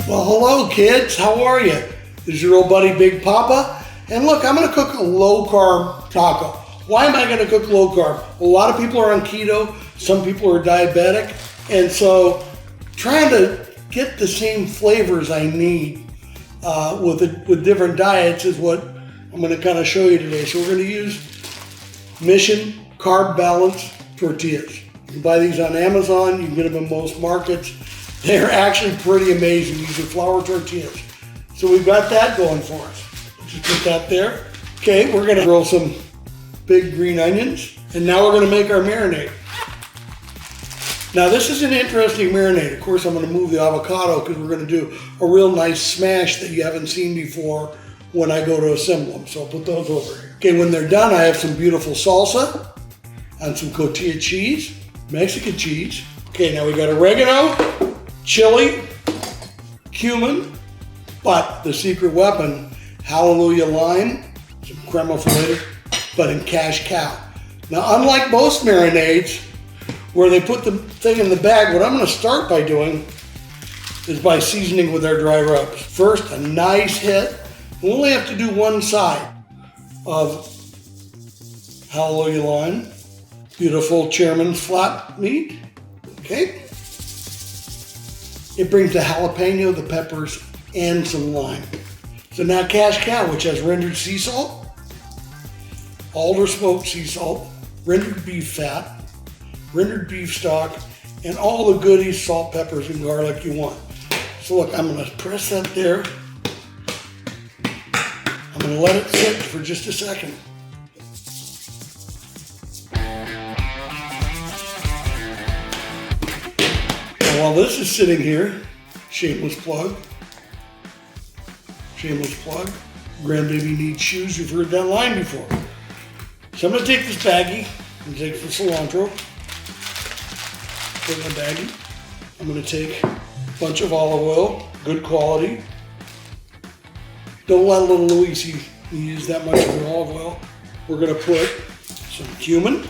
Well, hello kids, how are you? This is your old buddy Big Papa, and look, I'm gonna cook a low-carb taco. Why am I gonna cook low-carb? A lot of people are on keto, some people are diabetic, and so trying to get the same flavors I need with different diets is what I'm gonna kind of show you today. So we're gonna use Mission Carb Balance tortillas. You can buy these on Amazon, you can get them in most markets. They're actually pretty amazing. These are flour tortillas. So we've got that going for us. Just put that there. Okay, we're gonna grill some big green onions, and now we're gonna make our marinade. Now this is an interesting marinade. Of course, I'm gonna move the avocado because we're gonna do a real nice smash that you haven't seen before when I go to assemble them. So I'll put those over here. Okay, when they're done, I have some beautiful salsa and some cotija cheese, Mexican cheese. Okay, now we got oregano, chili, cumin, but the secret weapon, hallelujah lime, some crema filet, but in cash cow. Now, unlike most marinades, where they put the thing in the bag, what I'm gonna start by doing is by seasoning with our dry rubs. First, a nice hit. We only have to do one side of hallelujah lime, beautiful chairman's flat meat, okay? It brings the jalapeno, the peppers, and some lime. So now cash cow, which has rendered sea salt, alder smoked sea salt, rendered beef fat, rendered beef stock, and all the goodies, salt, peppers, and garlic you want. So look, I'm gonna press that there. I'm gonna let it sit for just a second. And while this is sitting here, shameless plug, grandbaby needs shoes, you've heard that line before. So I'm gonna take this baggie and take the cilantro, put it in a baggie. I'm gonna take a bunch of olive oil, good quality. Don't let little Louise use that much of the olive oil. We're gonna put some cumin,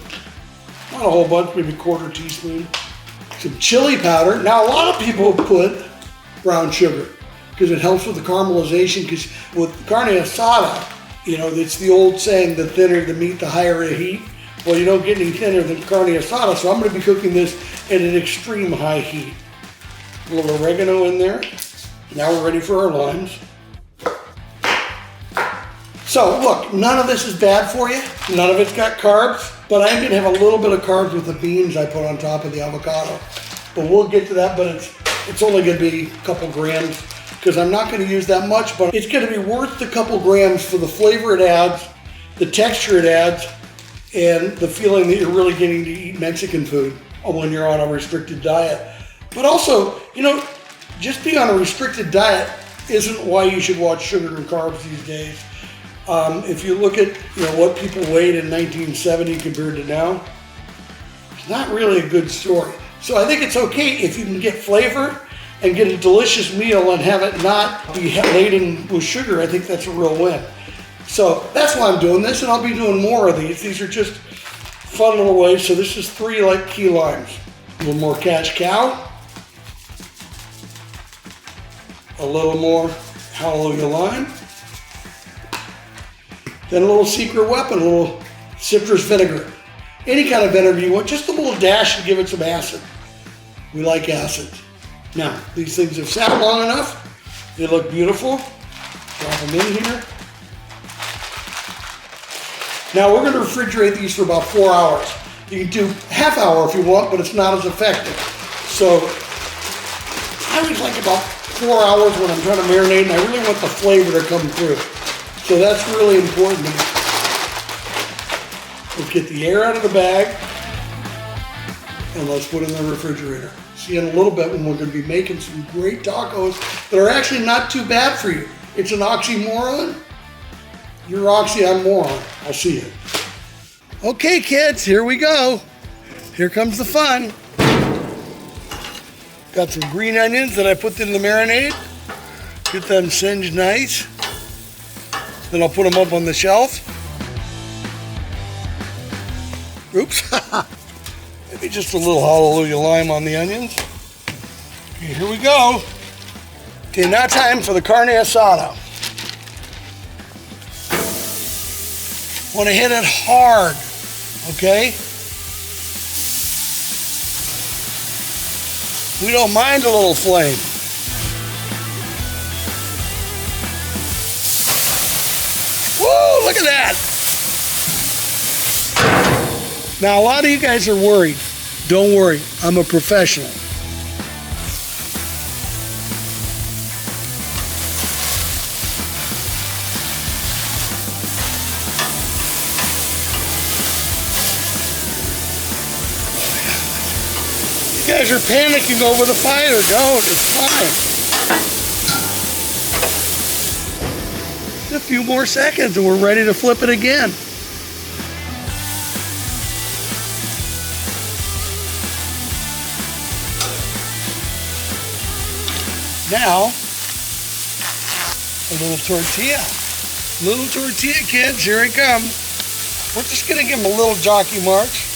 not a whole bunch, maybe a quarter teaspoon. Some chili powder. Now a lot of people put brown sugar because it helps with the caramelization, because with carne asada, you know, it's the old saying, the thinner the meat, the higher the heat. Well, you don't get any thinner than carne asada, so I'm gonna be cooking this at an extreme high heat. A little oregano in there. Now we're ready for our limes. So look, none of this is bad for you. None of it's got carbs, but I'm gonna have a little bit of carbs with the beans I put on top of the avocado. But we'll get to that, but it's only gonna be a couple grams because I'm not gonna use that much, but it's gonna be worth the couple grams for the flavor it adds, the texture it adds, and the feeling that you're really getting to eat Mexican food when you're on a restricted diet. But also, you know, just being on a restricted diet isn't why you should watch sugar and carbs these days. If you look at, you know, what people weighed in 1970 compared to now, it's not really a good story. So I think it's okay if you can get flavor and get a delicious meal and have it not be laden with sugar. I think that's a real win. So that's why I'm doing this, and I'll be doing more of these. These are just fun little ways. So this is 3 like key limes. A little more cash cow. A little more hallelujah lime. Then a little secret weapon, a little citrus vinegar. Any kind of vinegar you want, just a little dash to give it some acid. We like acids. Now, these things have sat long enough. They look beautiful. Drop them in here. Now we're gonna refrigerate these for about 4 hours. You can do half hour if you want, but it's not as effective. So I always like about 4 hours when I'm trying to marinate, and I really want the flavor to come through. So that's really important. Let's get the air out of the bag and let's put it in the refrigerator. See in a little bit when we're going to be making some great tacos that are actually not too bad for you. It's an oxymoron. You're oxy, I'm moron. I'll see you. Okay, kids, here we go. Here comes the fun. Got some green onions that I put in the marinade. Get them singed nice. Then I'll put them up on the shelf. Oops. Maybe just a little hallelujah lime on the onions. Okay, here we go. Okay, now time for the carne asada. Want to hit it hard, okay? We don't mind a little flame. Woo, look at that. Now, a lot of you guys are worried. Don't worry, I'm a professional. You guys are panicking over the fire. Don't, it's fine. Just a few more seconds and we're ready to flip it again. Now, a little tortilla. Little tortilla, kids, here it comes. We're just gonna give them a little jockey march.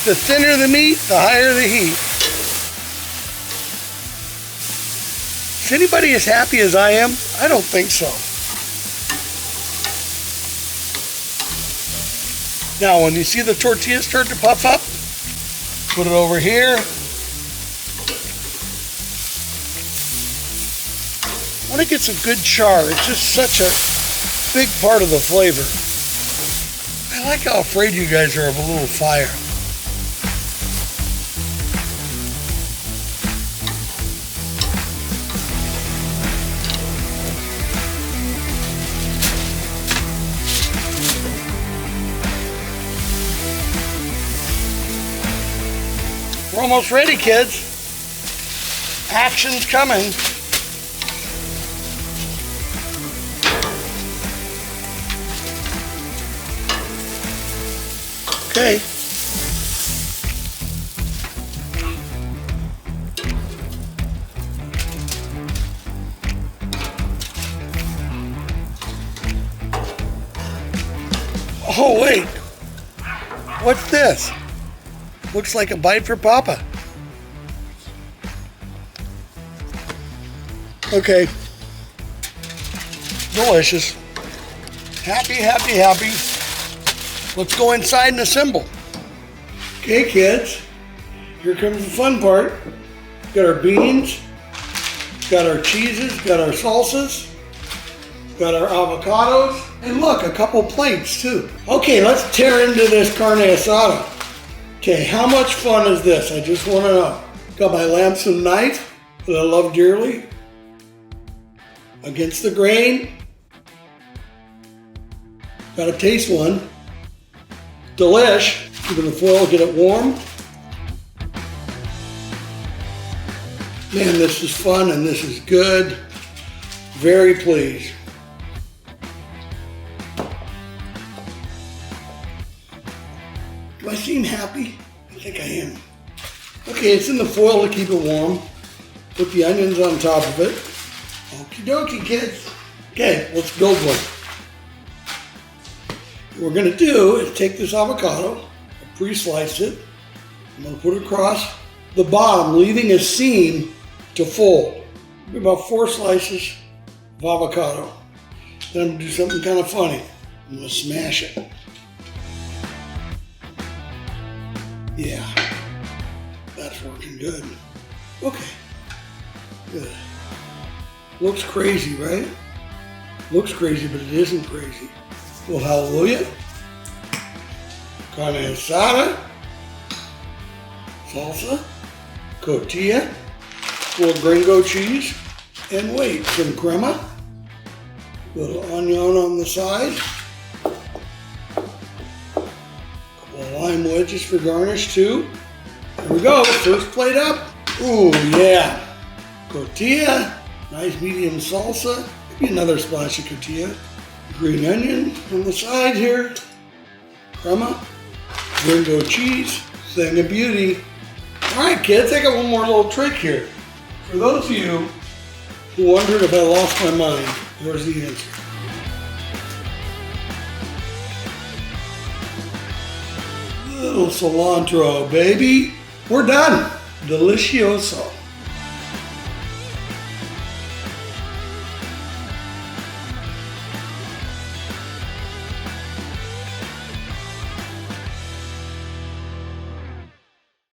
The thinner the meat, the higher the heat. Is anybody as happy as I am? I don't think so. Now, when you see the tortilla start to puff up, put it over here. When it gets a good char, it's just such a big part of the flavor. I like how afraid you guys are of a little fire. We're almost ready, kids. Action's coming. Okay. Oh, wait. What's this? Looks like a bite for Papa. Okay. Delicious. Happy, happy, happy. Let's go inside and assemble. Okay, kids. Here comes the fun part. Got our beans, got our cheeses, got our salsas, got our avocados, and look, a couple plates too. Okay, let's tear into this carne asada. Okay, how much fun is this? I just want to know. Got my Lamson knife that I love dearly. Against the grain. Got to taste one. Delish. Keep it in the foil, get it warm. Man, this is fun and this is good. Very pleased. Do I seem happy? I think I am. Okay, it's in the foil to keep it warm. Put the onions on top of it. Okie dokie, kids. Okay, let's build one. What we're gonna do is take this avocado, I pre-sliced it. I'm gonna put it across the bottom, leaving a seam to fold. About 4 slices of avocado. Then I'm gonna do something kind of funny. I'm gonna smash it. Yeah, that's working good. Okay, good. Looks crazy, right? Looks crazy, but it isn't crazy. Well, hallelujah. Carne asada, salsa, cotija, little gringo cheese, and wait, some crema, little onion on the side, couple of lime wedges for garnish too. There we go, first plate up. Ooh, yeah. Cotija, nice medium salsa, maybe another splash of cotija. Green onion on the side here, crema, gringo cheese, thing of beauty. All right, kids, I got one more little trick here. For those of you who wondered if I lost my mind, here's the answer. Little cilantro, baby. We're done. Delicioso.